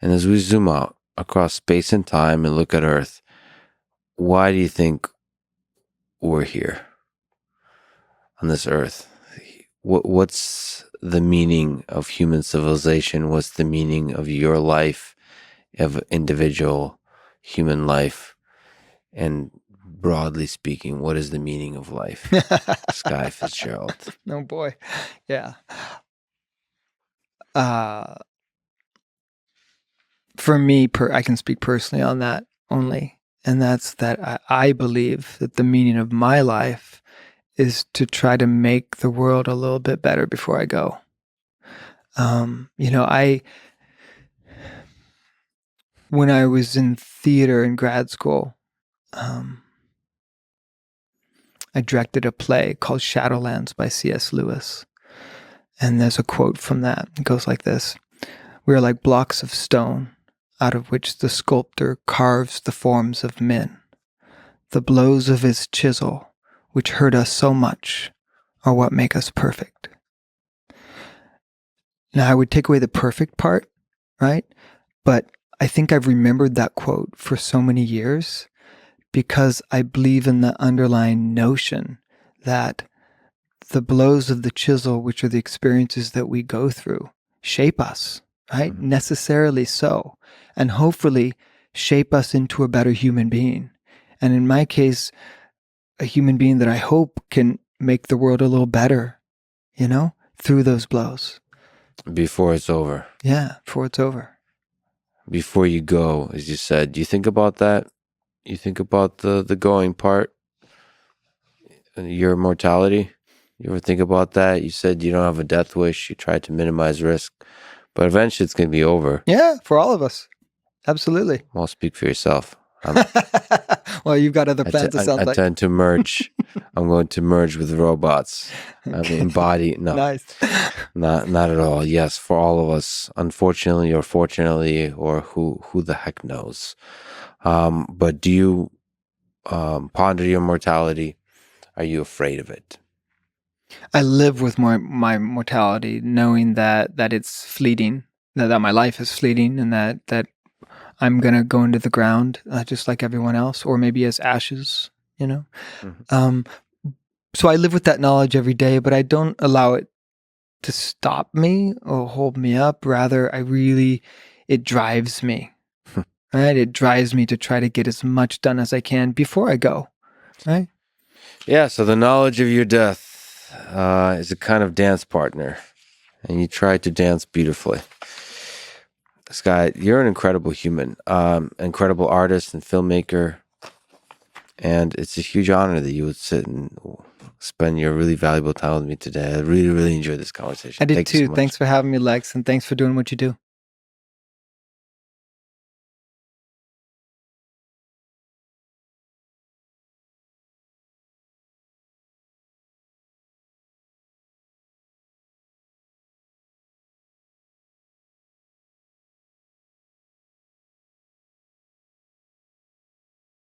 And as we zoom out across space and time and look at Earth, why do you think we're here on this Earth? What's the meaning of human civilization? What's the meaning of your life, of individual human life? And broadly speaking, what is the meaning of life? Skye Fitzgerald. Oh boy. Yeah. For me, I can speak personally on that only. And that's that I believe that the meaning of my life is to try to make the world a little bit better before I go. When I was in theater in grad school, I directed a play called Shadowlands by C.S. Lewis. And there's a quote from that. It goes like this: "We are like blocks of stone, out of which the sculptor carves the forms of men. The blows of his chisel, which hurt us so much, are what make us perfect." Now, I would take away the perfect part, right? But I think I've remembered that quote for so many years because I believe in the underlying notion that the blows of the chisel, which are the experiences that we go through, shape us, right? Mm-hmm. Necessarily so. And hopefully shape us into a better human being. And in my case, a human being that I hope can make the world a little better, through those blows. Before it's over. Yeah, before it's over. Before you go, as you said, do you think about that? You think about the going part? Your mortality? You ever think about that? You said you don't have a death wish. You try to minimize risk. But eventually it's going to be over. Yeah, for all of us. Absolutely. Well, speak for yourself. Well, you've got other plans, it sounds like. I tend to merge. I'm going to merge with robots. I mean, embody. No, nice. Not at all. Yes, for all of us, unfortunately or fortunately, or who the heck knows. But do you ponder your mortality? Are you afraid of it? I live with my mortality, knowing that it's fleeting, that my life is fleeting, and that I'm going to go into the ground just like everyone else, or maybe as ashes, Mm-hmm. So I live with that knowledge every day, but I don't allow it to stop me or hold me up. Rather, it drives me, right? It drives me to try to get as much done as I can before I go, right? Yeah, so the knowledge of your death is a kind of dance partner, and you try to dance beautifully. Skye, you're an incredible human, incredible artist and filmmaker, and it's a huge honor that you would sit and spend your really valuable time with me today. I really, really enjoyed this conversation. I did too. Thanks for having me, Lex, and thanks for doing what you do.